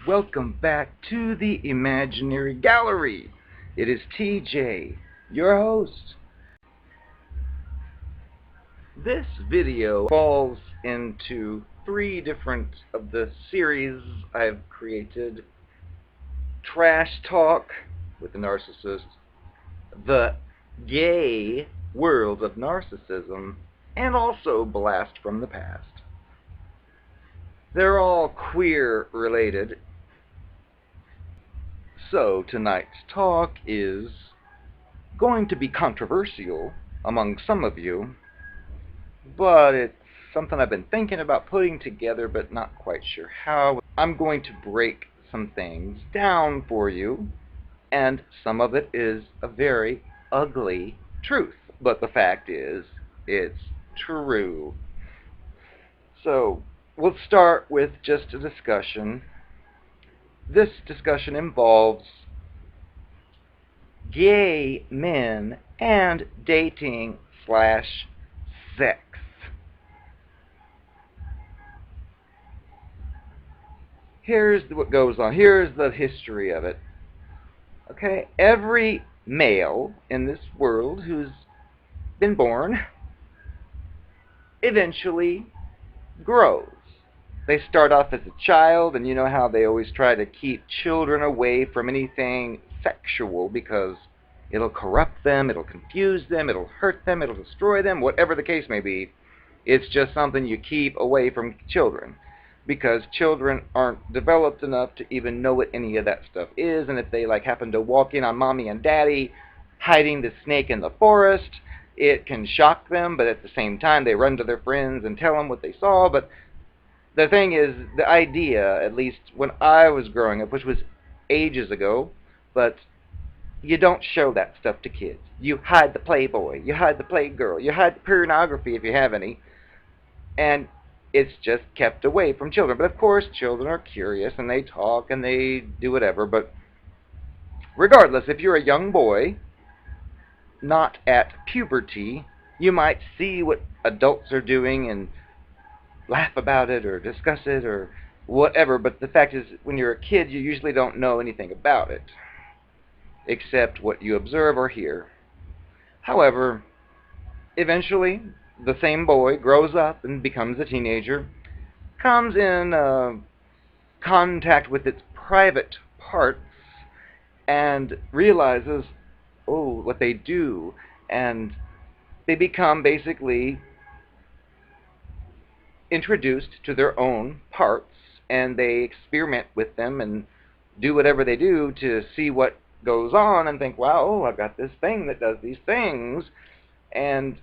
Welcome back to the Imaginary Gallery. It is TJ, your host. This video falls into three different of the series I've created: Trash Talk with the Narcissist, the Gay World of Narcissism, and also Blast from the Past. They're all queer related. So tonight's talk is going to be controversial among some of you, but it's something I've been thinking about putting together but not quite sure how. I'm going to break some things down for you, and some of it is a very ugly truth, but the fact is, it's true. So we'll start with just a discussion. This discussion involves gay men and dating/sex. Here's what goes on. Here's the history of it. Okay, every male in this world who's been born eventually grows. They start off as a child, and you know how they always try to keep children away from anything sexual because it'll corrupt them, it'll confuse them, it'll hurt them, it'll destroy them, whatever the case may be. It's just something you keep away from children because children aren't developed enough to even know what any of that stuff is, and if they happen to walk in on mommy and daddy hiding the snake in the forest, it can shock them, but at the same time they run to their friends and tell them what they saw. But the thing is, the idea, at least when I was growing up, which was ages ago, but you don't show that stuff to kids. You hide the Playboy, you hide the Playgirl, you hide the pornography if you have any, and it's just kept away from children. But of course, children are curious, and they talk, and they do whatever. But regardless, if you're a young boy, not at puberty, you might see what adults are doing and laugh about it or discuss it or whatever, but the fact is, when you're a kid, you usually don't know anything about it, except what you observe or hear. However, eventually, the same boy grows up and becomes a teenager, comes in contact with its private parts, and realizes, oh, what they do, and they become basically introduced to their own parts, and they experiment with them and do whatever they do to see what goes on and think, wow, oh, I've got this thing that does these things. And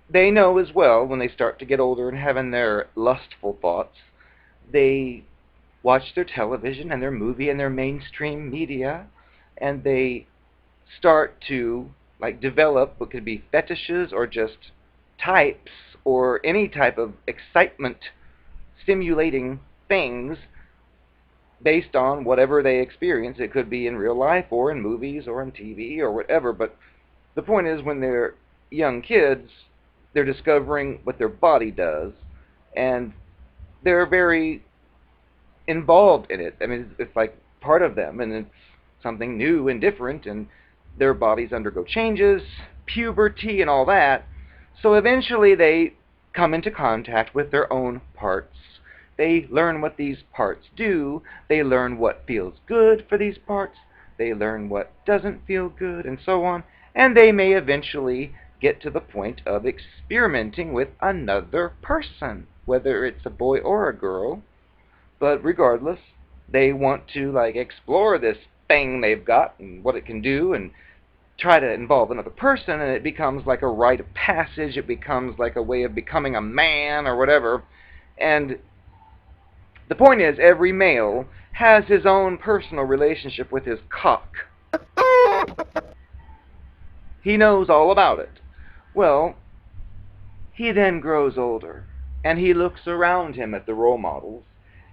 they know as well, when they start to get older and having their lustful thoughts, they watch their television and their movie and their mainstream media, and they start to develop what could be fetishes or just types or any type of excitement stimulating things based on whatever they experience. It could be in real life or in movies or in TV or whatever. But the point is, when they're young kids, they're discovering what their body does, and they're very involved in it. I mean, it's like part of them, and it's something new and different, and their bodies undergo changes, puberty, and all that. So eventually they come into contact with their own parts. They learn what these parts do. They learn what feels good for these parts. They learn what doesn't feel good, and so on. And they may eventually get to the point of experimenting with another person, whether it's a boy or a girl. But regardless, they want to explore this thing they've got and what it can do, and try to involve another person, and it becomes like a rite of passage. It becomes like a way of becoming a man or whatever. And the point is, every male has his own personal relationship with his cock. He knows all about it. Well, he then grows older, and he looks around him at the role models.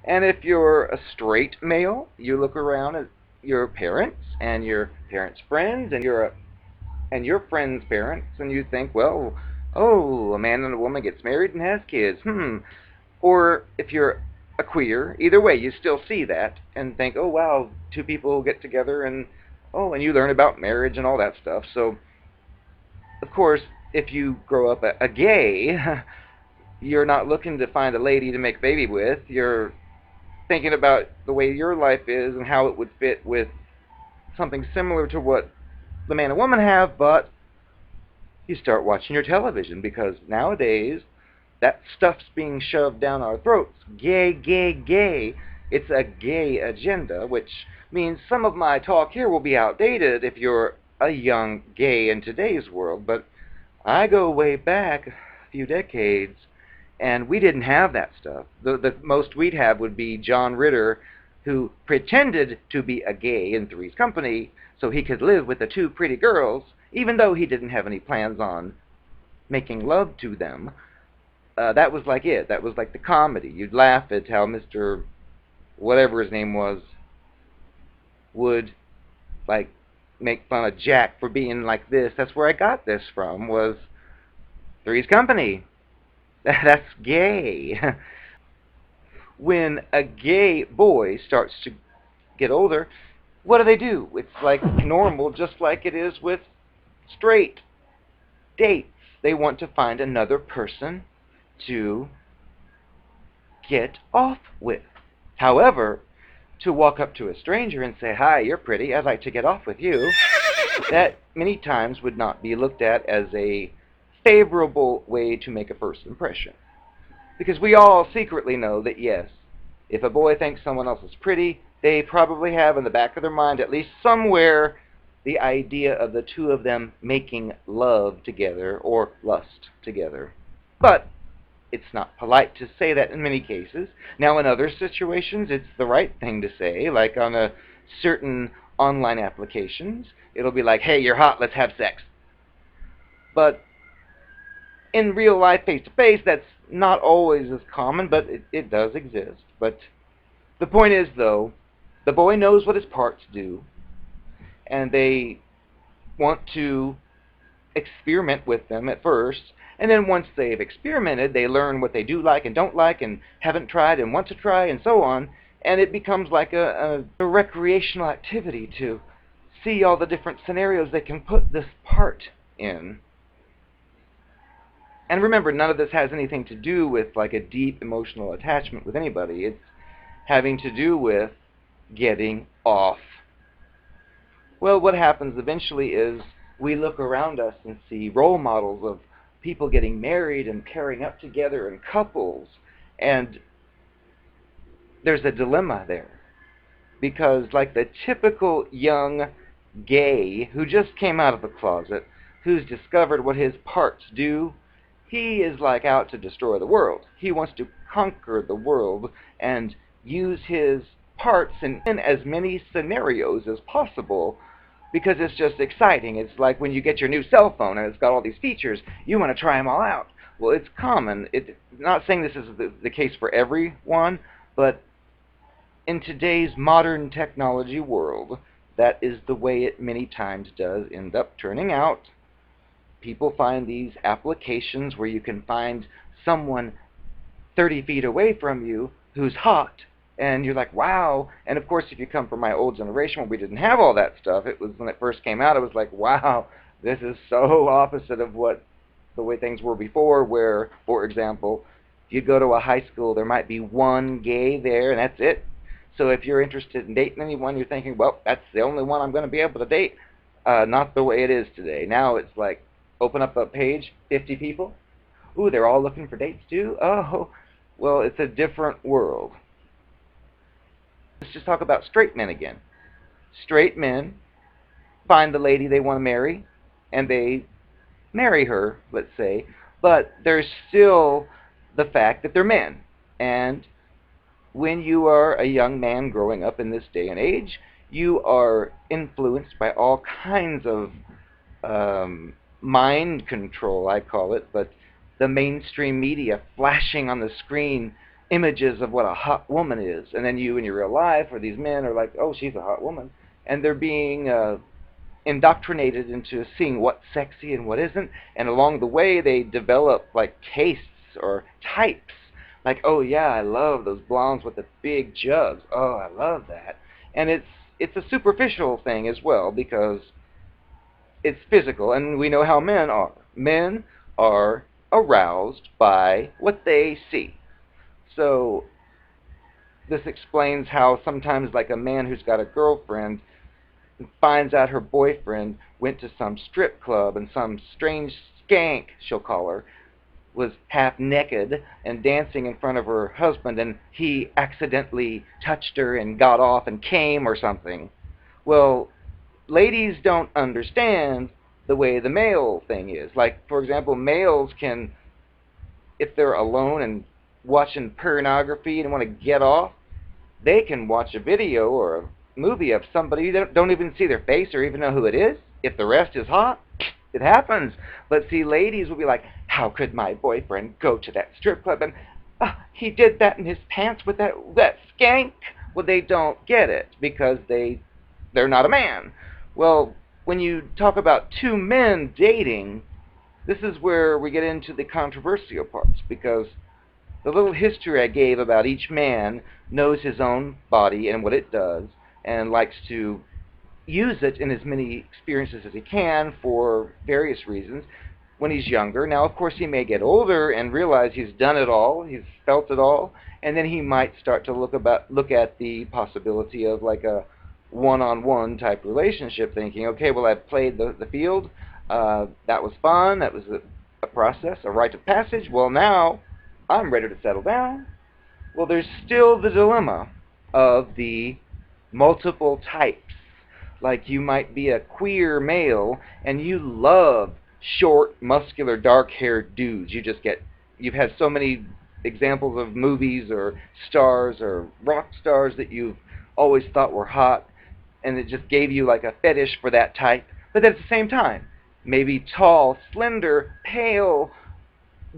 And if you're a straight male, you look around at your parents and your parents' friends and your friends' parents, and you think, well, oh, a man and a woman gets married and has kids. Or if you're a queer, either way, you still see that and think, oh wow, two people get together and and you learn about marriage and all that stuff. So, of course, if you grow up a gay, you're not looking to find a lady to make a baby with. You're thinking about the way your life is and how it would fit with something similar to what the man and woman have, but you start watching your television because nowadays that stuff's being shoved down our throats. Gay, gay, gay. It's a gay agenda, which means some of my talk here will be outdated if you're a young gay in today's world, but I go way back a few decades, and we didn't have that stuff. The most we'd have would be John Ritter, who pretended to be a gay in Three's Company so he could live with the two pretty girls, even though he didn't have any plans on making love to them. That was like it. That was like the comedy. You'd laugh at how Mr. whatever his name was would like make fun of Jack for being like this. That's where I got this from, was Three's Company. That's gay. When a gay boy starts to get older, what do? It's like normal, just like it is with straight dates. They want to find another person to get off with. However, to walk up to a stranger and say, hi, you're pretty, I'd like to get off with you, that many times would not be looked at as a favorable way to make a first impression. Because we all secretly know that, yes, if a boy thinks someone else is pretty, they probably have in the back of their mind, at least somewhere, the idea of the two of them making love together or lust together. But it's not polite to say that in many cases. Now, in other situations, it's the right thing to say, like on a certain online applications. It'll be like, hey, you're hot, let's have sex. But in real life, face-to-face, that's not always as common, but it does exist. But the point is, though, the boy knows what his parts do, and they want to experiment with them at first, and then once they've experimented, they learn what they do like and don't like and haven't tried and want to try and so on, and it becomes like a recreational activity to see all the different scenarios they can put this part in. And remember, none of this has anything to do with like a deep emotional attachment with anybody. It's having to do with getting off. Well, what happens eventually is we look around us and see role models of people getting married and pairing up together in couples, and there's a dilemma there. Because like the typical young gay who just came out of the closet, who's discovered what his parts do, he is like out to destroy the world. He wants to conquer the world and use his parts in as many scenarios as possible, because it's just exciting. It's like when you get your new cell phone and it's got all these features, you want to try them all out. Well, it's common. Not saying this is the case for everyone, but in today's modern technology world, that is the way it many times does end up turning out. People find these applications where you can find someone 30 feet away from you who's hot, and you're like, wow. And of course, if you come from my old generation where we didn't have all that stuff, it was when it first came out, it was like, wow, this is so opposite of the way things were before, where, for example, if you go to a high school, there might be one gay there, and that's it. So if you're interested in dating anyone, you're thinking, well, that's the only one I'm going to be able to date. Not the way it is today. Now it's like, open up a page, 50 people. Ooh, they're all looking for dates too? Oh, well, it's a different world. Let's just talk about straight men again. Straight men find the lady they want to marry, and they marry her, let's say, but there's still the fact that they're men. And when you are a young man growing up in this day and age, you are influenced by all kinds of mind control, I call it, but the mainstream media flashing on the screen images of what a hot woman is, and then you in your real life or these men are like, oh, she's a hot woman, and they're being indoctrinated into seeing what's sexy and what isn't, and along the way they develop like tastes or types. Like, oh yeah, I love those blondes with the big jugs. Oh, I love that. And it's a superficial thing as well because it's physical, and we know how men are. Men are aroused by what they see. So this explains how sometimes like a man who's got a girlfriend finds out her boyfriend went to some strip club and some strange skank, she'll call her, was half naked and dancing in front of her husband, and he accidentally touched her and got off and came or something. Well, ladies don't understand the way the male thing is. Like, for example, males can, if they're alone and watching pornography and want to get off, they can watch a video or a movie of somebody that don't even see their face or even know who it is. If the rest is hot, it happens. But see, ladies will be like, how could my boyfriend go to that strip club and he did that in his pants with that skank? Well, they don't get it because they're not a man. Well, when you talk about two men dating, this is where we get into the controversial parts, because the little history I gave about each man knows his own body and what it does and likes to use it in as many experiences as he can for various reasons when he's younger. Now, of course, he may get older and realize he's done it all, he's felt it all, and then he might start to look at the possibility of like a one-on-one type relationship, thinking, okay, well, I've played the field, that was fun, that was a process, a rite of passage. Well, now I'm ready to settle down. Well, there's still the dilemma of the multiple types. Like, you might be a queer male and you love short, muscular, dark-haired dudes. You've had so many examples of movies or stars or rock stars that you've always thought were hot, and it just gave you like a fetish for that type. But at the same time, maybe tall, slender, pale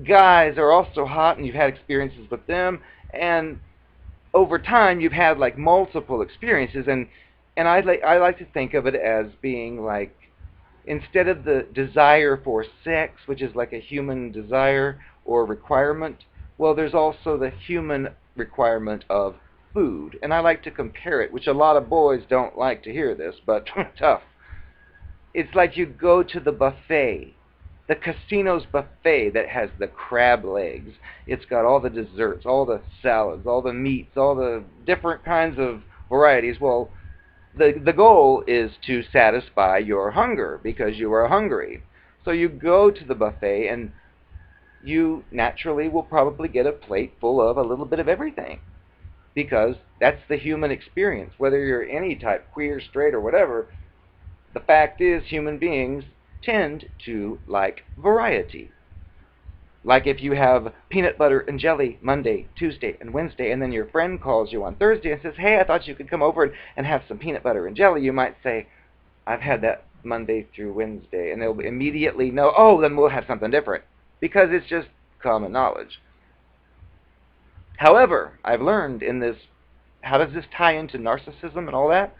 guys are also hot, and you've had experiences with them, and over time you've had like multiple experiences, and I like to think of it as being like, instead of the desire for sex, which is like a human desire or requirement, well, there's also the human requirement of food. And I like to compare it, which a lot of boys don't like to hear this, but tough. It's like you go to the buffet, the casino's buffet that has the crab legs. It's got all the desserts, all the salads, all the meats, all the different kinds of varieties. Well, the goal is to satisfy your hunger because you are hungry. So you go to the buffet and you naturally will probably get a plate full of a little bit of everything, because that's the human experience. Whether you're any type, queer, straight, or whatever, the fact is human beings tend to like variety. Like if you have peanut butter and jelly Monday, Tuesday, and Wednesday, and then your friend calls you on Thursday and says, hey, I thought you could come over and have some peanut butter and jelly, you might say, I've had that Monday through Wednesday. And they'll immediately know, oh, then we'll have something different, because it's just common knowledge. However, I've learned in this, how does this tie into narcissism and all that?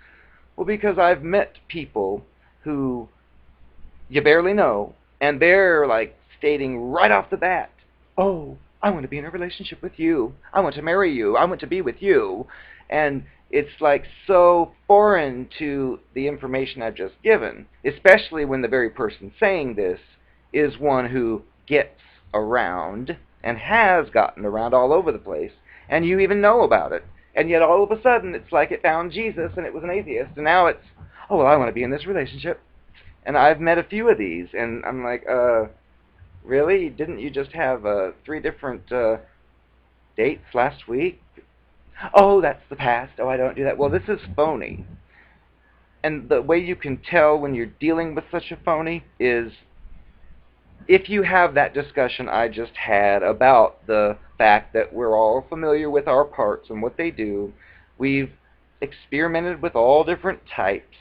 Well, because I've met people who you barely know, and they're like stating right off the bat, oh, I want to be in a relationship with you. I want to marry you. I want to be with you. And it's like so foreign to the information I've just given, especially when the very person saying this is one who gets around and has gotten around all over the place, and you even know about it. And yet all of a sudden it's like it found Jesus and it was an atheist, and now it's, oh, well, I want to be in this relationship. And I've met a few of these, and I'm like, really? Didn't you just have 3 different dates last week? Oh, that's the past. Oh, I don't do that. Well, this is phony. And the way you can tell when you're dealing with such a phony is if you have that discussion I just had about the fact that we're all familiar with our parts and what they do, we've experimented with all different types,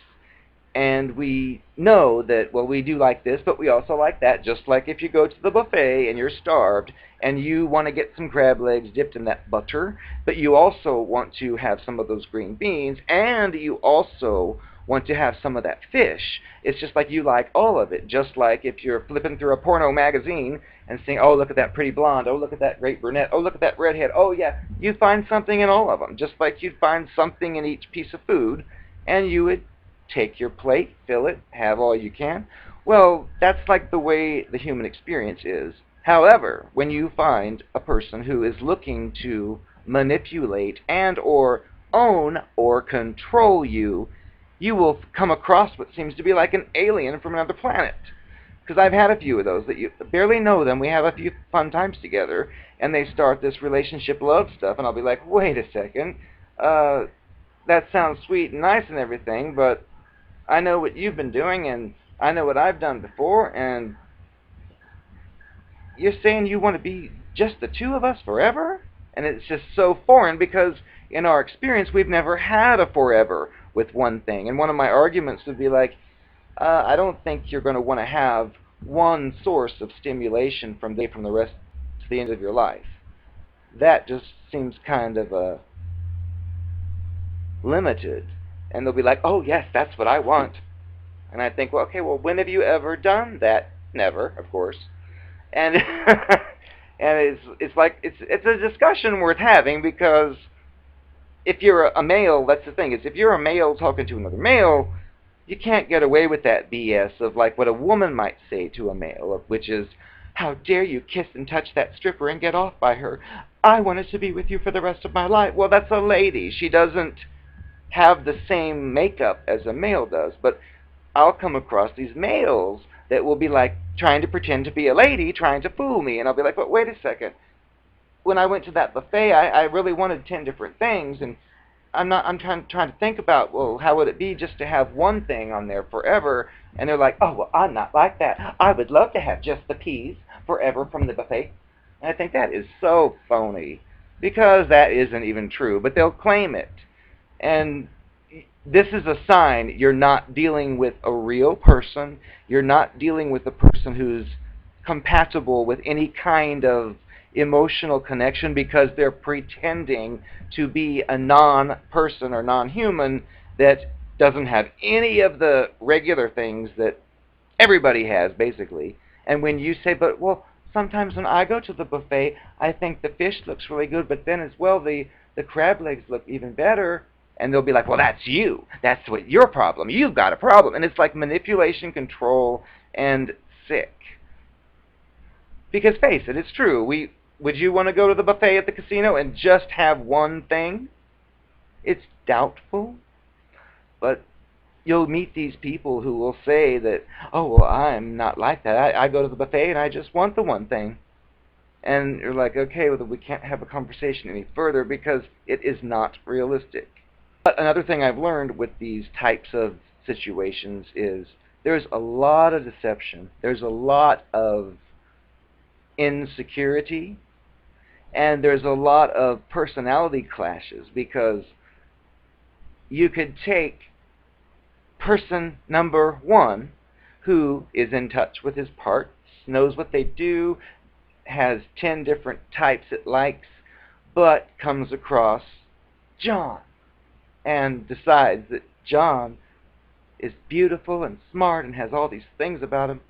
And we know that, well, we do like this, but we also like that. Just like if you go to the buffet and you're starved and you want to get some crab legs dipped in that butter, but you also want to have some of those green beans, and you also want to have some of that fish. It's just like you like all of it. Just like if you're flipping through a porno magazine and saying, oh, look at that pretty blonde, oh, look at that great brunette, oh, look at that redhead, oh, yeah, you find something in all of them. Just like you'd find something in each piece of food, and you would take your plate, fill it, have all you can. Well, that's like the way the human experience is. However, when you find a person who is looking to manipulate and or own or control you, you will come across what seems to be like an alien from another planet. Because I've had a few of those that you barely know them. We have a few fun times together, and they start this relationship love stuff, and I'll be like, wait a second, that sounds sweet and nice and everything, but I know what you've been doing, and I know what I've done before, and you're saying you want to be just the two of us forever? And it's just so foreign because in our experience, we've never had a forever with one thing. And one of my arguments would be like, I don't think you're going to want to have one source of stimulation from the rest to the end of your life. That just seems kind of limited. And they'll be like, oh, yes, that's what I want. And I think, well, okay, well, when have you ever done that? Never, of course. And and it's a discussion worth having, because if you're a male, that's the thing, is if you're a male talking to another male, you can't get away with that BS of like what a woman might say to a male, which is, how dare you kiss and touch that stripper and get off by her? I wanted to be with you for the rest of my life. Well, that's a lady. She doesn't have the same makeup as a male does. But I'll come across these males that will be like trying to pretend to be a lady, trying to fool me. And I'll be like, but wait a second. When I went to that buffet, I really wanted 10 different things, and I'm trying to think about, well, how would it be just to have one thing on there forever? And they're like, oh, well, I'm not like that. I would love to have just the peas forever from the buffet. And I think that is so phony, because that isn't even true, but they'll claim it. And this is a sign you're not dealing with a real person. You're not dealing with a person who's compatible with any kind of emotional connection, because they're pretending to be a non-person or non-human that doesn't have any of the regular things that everybody has, basically. And when you say, but, well, sometimes when I go to the buffet, I think the fish looks really good, but then as well, the crab legs look even better. And they'll be like, well, that's you. That's what your problem. You've got a problem. And it's like manipulation, control, and sick. Because face it, it's true. Would you want to go to the buffet at the casino and just have one thing? It's doubtful. But you'll meet these people who will say that, oh, well, I'm not like that. I go to the buffet and I just want the one thing. And you're like, okay, well, we can't have a conversation any further because it is not realistic. But another thing I've learned with these types of situations is there's a lot of deception. There's a lot of insecurity. And there's a lot of personality clashes, because you could take person number one, who is in touch with his parts, knows what they do, has 10 different types it likes, but comes across John and decides that John is beautiful and smart and has all these things about him,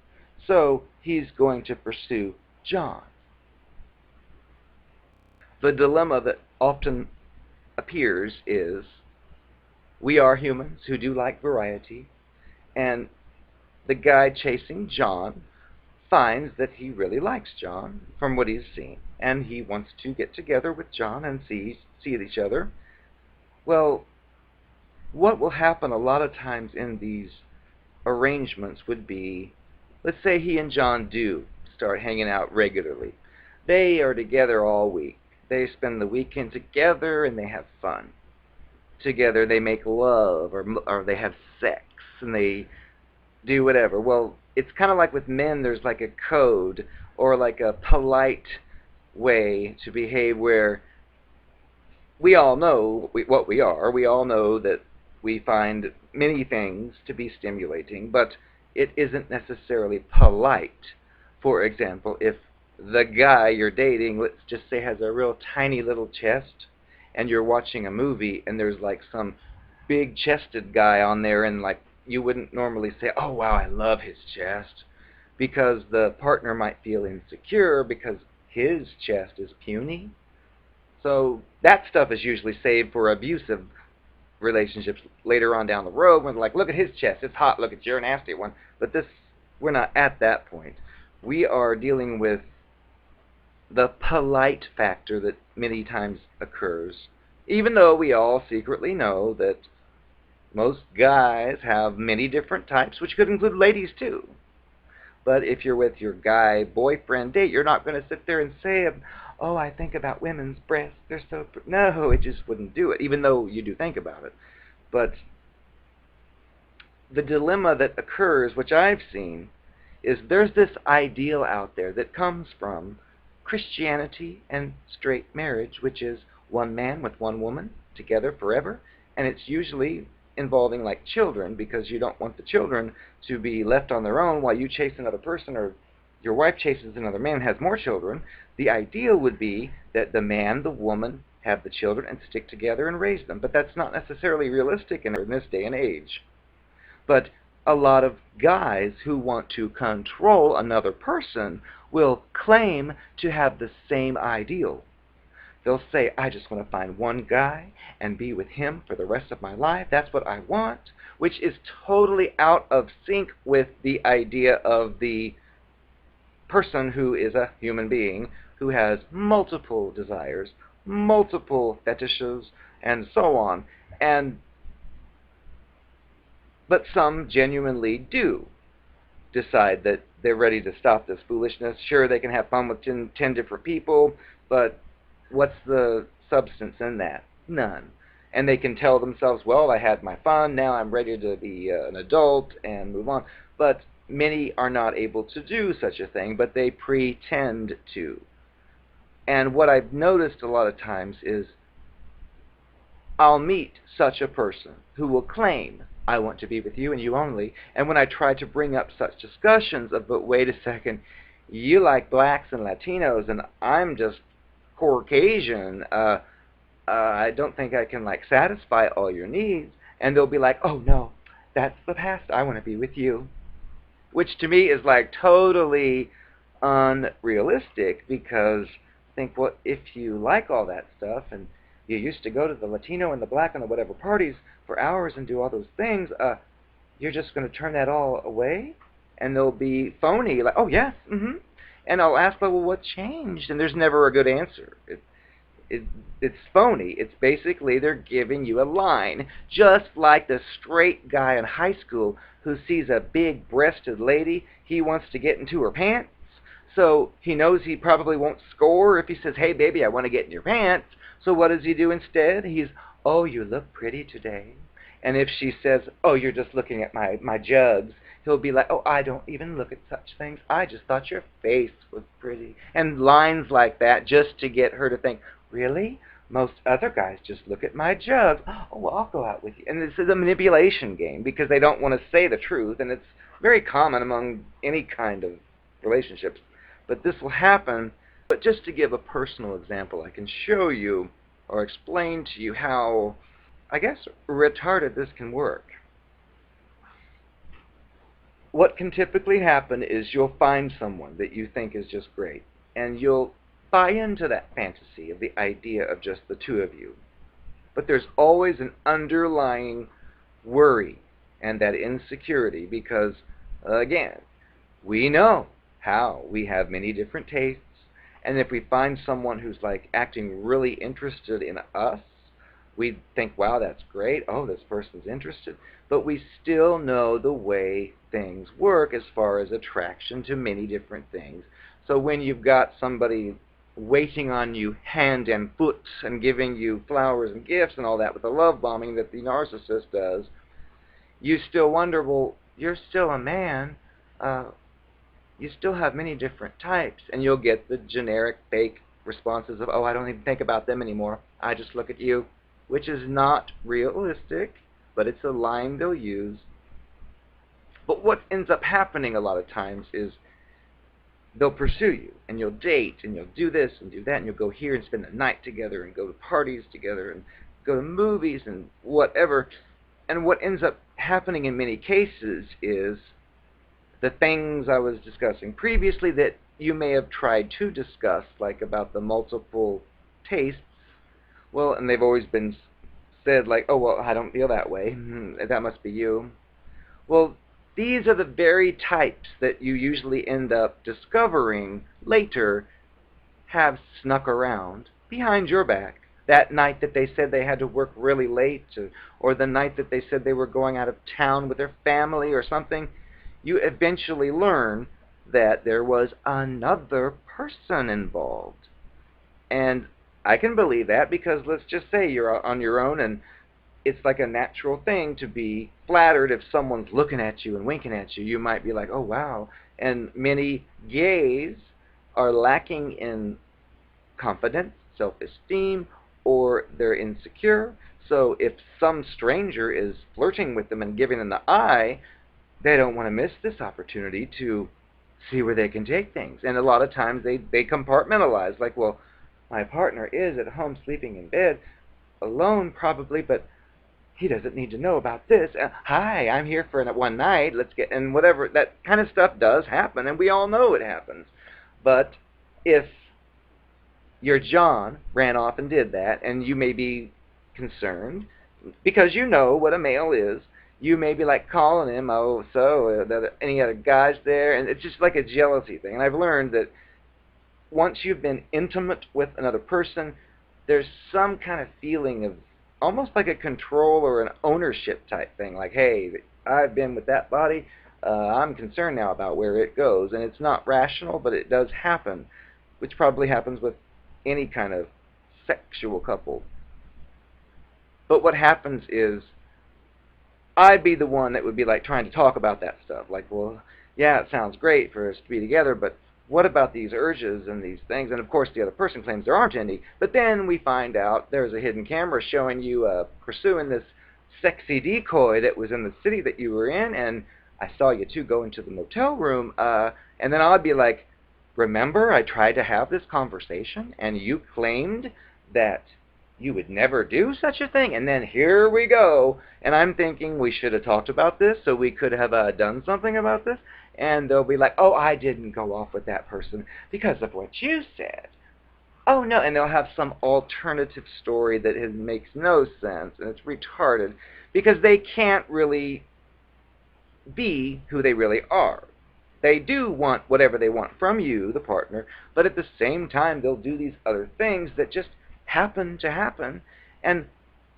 so he's going to pursue John. The dilemma that often appears is, we are humans who do like variety, and the guy chasing John finds that he really likes John from what he's seen, and he wants to get together with John and see each other. Well, what will happen a lot of times in these arrangements would be, let's say he and John do start hanging out regularly. They are together all week. They spend the weekend together and they have fun. Together they make love, or they have sex, and they do whatever. Well, it's kind of like with men, there's like a code or like a polite way to behave where we all know what we are. We all know that we find many things to be stimulating, but it isn't necessarily polite. For example, if the guy you're dating, let's just say, has a real tiny little chest, and you're watching a movie and there's like some big chested guy on there, and like you wouldn't normally say, oh wow, I love his chest, because the partner might feel insecure because his chest is puny. So that stuff is usually saved for abusive relationships later on down the road, when like, look at his chest, it's hot, look at your nasty one. But this, we're not at that point. We are dealing with the polite factor that many times occurs, even though we all secretly know that most guys have many different types, which could include ladies too. But if you're with your guy boyfriend date, you're not going to sit there and say, oh, I think about women's breasts, they're so... No, it just wouldn't do it, even though you do think about it. But the dilemma that occurs, which I've seen, is there's this ideal out there that comes from Christianity and straight marriage, which is one man with one woman together forever, and it's usually involving like children, because you don't want the children to be left on their own while you chase another person, or your wife chases another man and has more children. The ideal would be that the man, the woman, have the children and stick together and raise them, but that's not necessarily realistic in this day and age. But a lot of guys who want to control another person will claim to have the same ideal. They'll say, I just want to find one guy and be with him for the rest of my life. That's what I want, which is totally out of sync with the idea of the person who is a human being who has multiple desires, multiple fetishes, and so on. But some genuinely do decide that they're ready to stop this foolishness. Sure, they can have fun with 10 different people, but what's the substance in that? None. And they can tell themselves, well, I had my fun, now I'm ready to be an adult and move on. But many are not able to do such a thing, but they pretend to. And what I've noticed a lot of times is I'll meet such a person who will claim, I want to be with you and you only, and when I try to bring up such discussions of, but wait a second, you like blacks and Latinos and I'm just Caucasian, I don't think I can like satisfy all your needs, and they'll be like, oh no, that's the past, I want to be with you. Which to me is like totally unrealistic, because think, well, if you like all that stuff and you used to go to the Latino and the black and the whatever parties for hours and do all those things, you're just going to turn that all away? And they'll be phony, like, oh yes, and I'll ask, well, what changed? And there's never a good answer. It's phony. It's basically they're giving you a line, just like the straight guy in high school who sees a big-breasted lady, he wants to get into her pants, so he knows he probably won't score if he says, hey baby, I want to get in your pants. So what does he do instead? He's, oh, you look pretty today. And if she says, oh, you're just looking at my jugs, he'll be like, oh, I don't even look at such things. I just thought your face was pretty. And lines like that, just to get her to think, really? Most other guys just look at my jugs. Oh, well, I'll go out with you. And this is a manipulation game, because they don't want to say the truth, and it's very common among any kind of relationships. But this will happen. But just to give a personal example, I can show you or explain to you how, I guess, retarded this can work. What can typically happen is you'll find someone that you think is just great, and you'll buy into that fantasy of the idea of just the two of you. But there's always an underlying worry and that insecurity, because, again, we know how we have many different tastes, and if we find someone who's like acting really interested in us, we think, wow, that's great, oh, this person's interested. But we still know the way things work as far as attraction to many different things. So when you've got somebody waiting on you hand and foot and giving you flowers and gifts and all that with the love bombing that the narcissist does, you still wonder, well, you're still a man, you still have many different types, and you'll get the generic fake responses of, oh, I don't even think about them anymore, I just look at you, which is not realistic. but it's a line they'll use. But what ends up happening a lot of times is they'll pursue you, and you'll date, and you'll do this and do that, and you'll go here and spend the night together, and go to parties together, and go to movies, and whatever. And what ends up happening in many cases is the things I was discussing previously that you may have tried to discuss, like about the multiple tastes. Well, and they've always been said, like, oh, well, I don't feel that way. That must be you. Well, these are the very types that you usually end up discovering later have snuck around behind your back. That night that they said they had to work really late, or the night that they said they were going out of town with their family or something, you eventually learn that there was another person involved. And I can believe that because let's just say you're on your own, and it's like a natural thing to be flattered if someone's looking at you and winking at you. You might be like, oh, wow. And many gays are lacking in confidence, self-esteem, or they're insecure. So if some stranger is flirting with them and giving them the eye, they don't want to miss this opportunity to see where they can take things. And a lot of times they compartmentalize, like, well, my partner is at home sleeping in bed, alone probably, but he doesn't need to know about this. Hi, I'm here for one night. Let's get, and whatever. That kind of stuff does happen, and we all know it happens. But if your John ran off and did that, and you may be concerned because you know what a male is, you may be like calling him, oh, so any other guys there? And it's just like a jealousy thing. And I've learned that once you've been intimate with another person, there's some kind of feeling of almost like a control or an ownership type thing. Like, hey, I've been with that body. I'm concerned now about where it goes. And it's not rational, but it does happen, which probably happens with any kind of sexual couple. But what happens is I'd be the one that would be like trying to talk about that stuff. Like, well, yeah, it sounds great for us to be together, but what about these urges and these things? And of course the other person claims there aren't any, but then we find out there's a hidden camera showing you pursuing this sexy decoy that was in the city that you were in, and I saw you two go into the motel room, and then I'd be like, remember I tried to have this conversation and you claimed that you would never do such a thing, and then here we go, and I'm thinking we should have talked about this so we could have done something about this. And they'll be like, oh, I didn't go off with that person because of what you said. Oh, no. And they'll have some alternative story that makes no sense, and it's retarded because they can't really be who they really are. They do want whatever they want from you, the partner, but at the same time, they'll do these other things that just happen to happen. And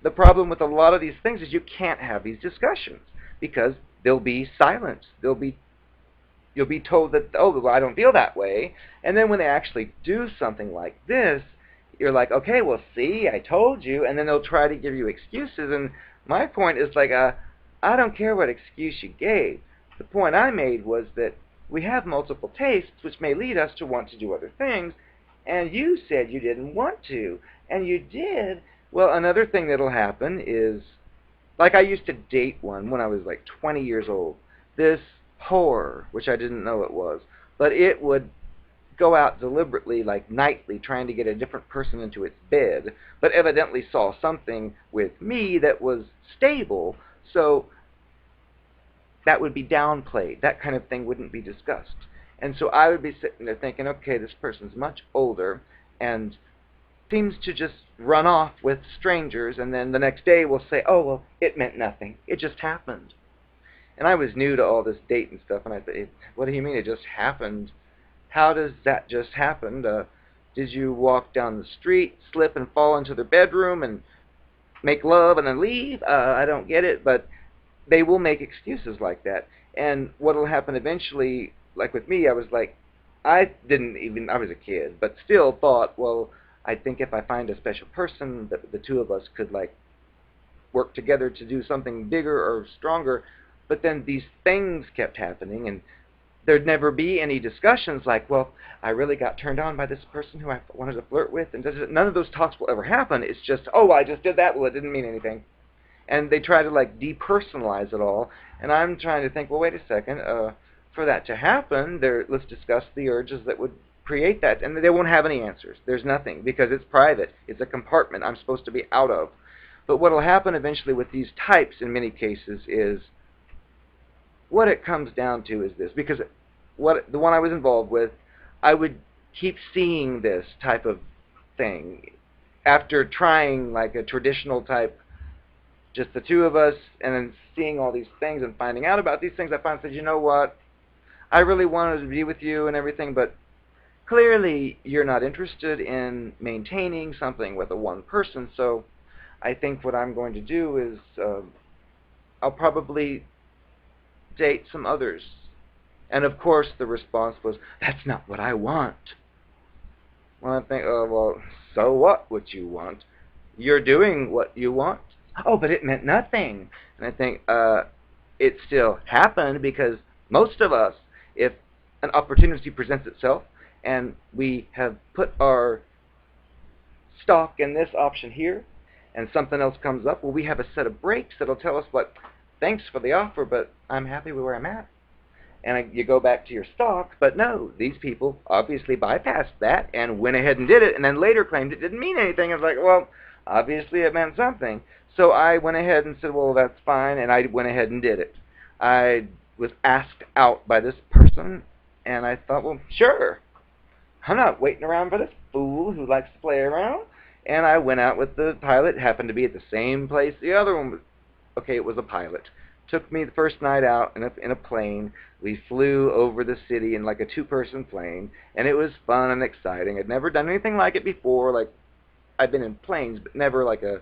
the problem with a lot of these things is you can't have these discussions because they'll be silent. You'll be told that, oh, well, I don't feel that way. And then when they actually do something like this, you're like, okay, well, see, I told you. And then they'll try to give you excuses. And my point is like, I don't care what excuse you gave. The point I made was that we have multiple tastes, which may lead us to want to do other things. And you said you didn't want to. And you did. Well, another thing that'll happen is, like I used to date one when I was like 20 years old. This whore, which I didn't know it was, but it would go out deliberately, like nightly, trying to get a different person into its bed, but evidently saw something with me that was stable, so that would be downplayed. That kind of thing wouldn't be discussed. And so I would be sitting there thinking, okay, this person's much older and seems to just run off with strangers, and then the next day will say, oh, well, it meant nothing. It just happened. And I was new to all this dating stuff, and I said, what do you mean it just happened? How does that just happen? Did you walk down the street, slip and fall into their bedroom, and make love and then leave? I don't get it, but they will make excuses like that. And what will happen eventually, like with me, I was like, I was a kid, but still thought, well, I think if I find a special person, that the two of us could, like, work together to do something bigger or stronger. But then these things kept happening, and there'd never be any discussions like, well, I really got turned on by this person who I wanted to flirt with, and none of those talks will ever happen. It's just, oh, I just did that. Well, it didn't mean anything. And they try to like depersonalize it all, and I'm trying to think, well, wait a second, for that to happen, let's discuss the urges that would create that, and they won't have any answers. There's nothing, because it's private. It's a compartment I'm supposed to be out of. But what will happen eventually with these types in many cases is, what it comes down to is this, because the one I was involved with, I would keep seeing this type of thing after trying like a traditional type, just the two of us, and then seeing all these things and finding out about these things. I finally said, you know what, I really wanted to be with you and everything, but clearly you're not interested in maintaining something with a one person, so I think what I'm going to do is I'll probably date some others. And of course the response was, that's not what I want. Well, I think, oh, well, so what you want? You're doing what you want. Oh, but it meant nothing. And I think, it still happened, because most of us, if an opportunity presents itself and we have put our stock in this option here and something else comes up, well, we have a set of breaks that'll tell us, what, thanks for the offer, but I'm happy with where I'm at. And you go back to your stock, but no, these people obviously bypassed that and went ahead and did it, and then later claimed it didn't mean anything. I was like, well, obviously it meant something. So I went ahead and said, well, that's fine, and I went ahead and did it. I was asked out by this person, and I thought, well, sure. I'm not waiting around for this fool who likes to play around. And I went out with the pilot. It happened to be at the same place the other one was. Okay, it was a pilot. Took me the first night out in a plane. We flew over the city in like a two-person plane, and it was fun and exciting. I'd never done anything like it before. Like, I'd been in planes, but never like a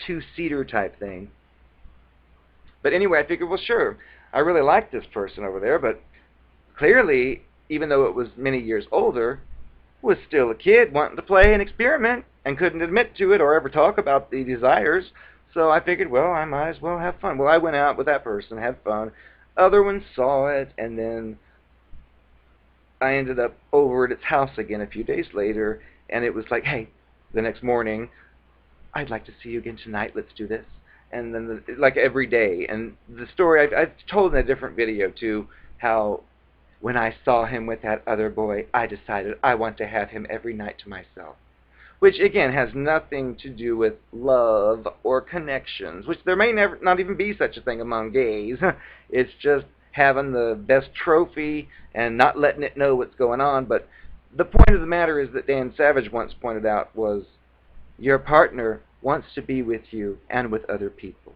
two-seater type thing. But anyway, I figured, well, sure, I really liked this person over there, but clearly, even though it was many years older, was still a kid wanting to play and experiment and couldn't admit to it or ever talk about the desires. So I figured, well, I might as well have fun. Well, I went out with that person, had fun. Other ones saw it, and then I ended up over at its house again a few days later, and it was like, hey, the next morning, I'd like to see you again tonight. Let's do this. And then, like every day. And the story I've told in a different video, too, how when I saw him with that other boy, I decided I want to have him every night to myself. Which, again, has nothing to do with love or connections, which there may never not even be such a thing among gays. It's just having the best trophy and not letting it know what's going on. But the point of the matter is that Dan Savage once pointed out was, your partner wants to be with you and with other people.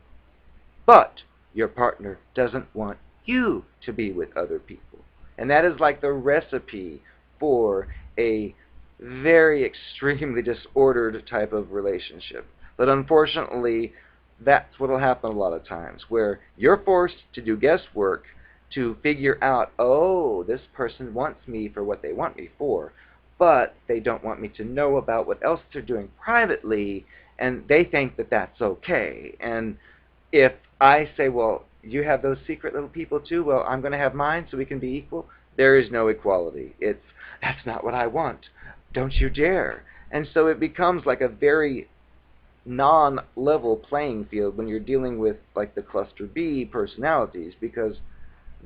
But your partner doesn't want you to be with other people. And that is like the recipe for a very extremely disordered type of relationship. But unfortunately, that's what will happen a lot of times, where you're forced to do guesswork to figure out, oh, this person wants me for what they want me for, but they don't want me to know about what else they're doing privately, and they think that that's okay. And if I say, well, you have those secret little people too, well, I'm going to have mine so we can be equal, there is no equality. That's not what I want. Don't you dare. And so it becomes like a very non-level playing field when you're dealing with like the cluster B personalities, because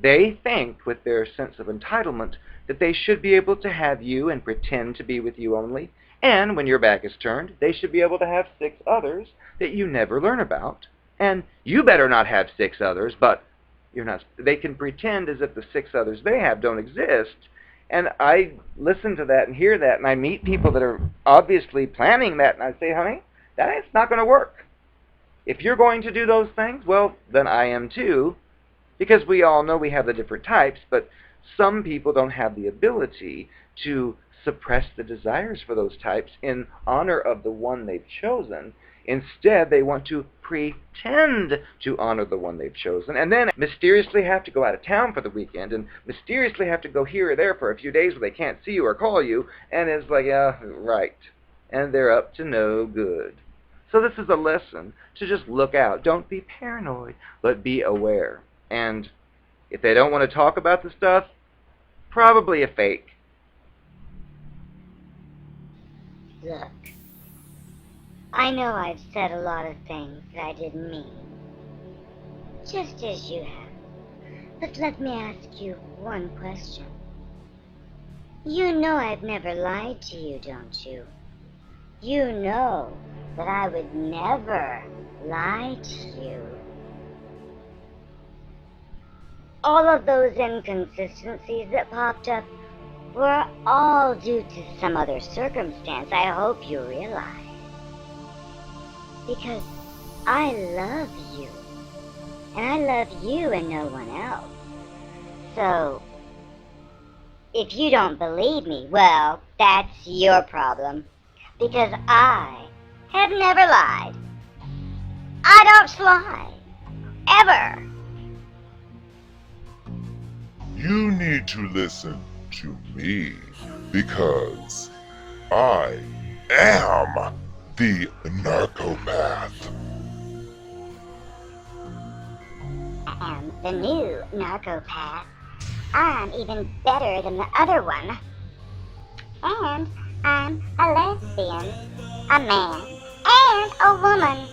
they think with their sense of entitlement that they should be able to have you and pretend to be with you only, and when your back is turned, they should be able to have 6 others that you never learn about, and you better not have 6 others, but you're not. They can pretend as if the 6 others they have don't exist. And I listen to that and hear that, and I meet people that are obviously planning that, and I say, honey, that's not going to work. If you're going to do those things, well, then I am too, because we all know we have the different types, but some people don't have the ability to suppress the desires for those types in honor of the one they've chosen. Instead, they want to pretend to honor the one they've chosen, and then mysteriously have to go out of town for the weekend, and mysteriously have to go here or there for a few days where they can't see you or call you, and it's like, yeah, right. And they're up to no good. So this is a lesson to just look out. Don't be paranoid, but be aware. And if they don't want to talk about the stuff, probably a fake. Look, I know I've said a lot of things that I didn't mean. just as you have. But let me ask you one question. You know I've never lied to you, don't you? You know that I would never lie to you. All of those inconsistencies that popped up were all due to some other circumstance, I hope you realize. Because I love you. And I love you and no one else. So, if you don't believe me, well, that's your problem. Because I have never lied. I don't lie. Ever. You need to listen to me because I am the narcopath. I'm the new narcopath. I'm even better than the other one. And I'm a lesbian, a man, and a woman.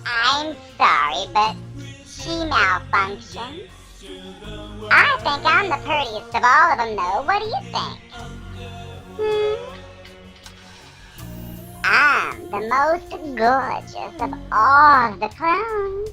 I'm sorry, but she malfunctioned. I think I'm the prettiest of all of them, though. What do you think? I'm the most gorgeous of all the clowns.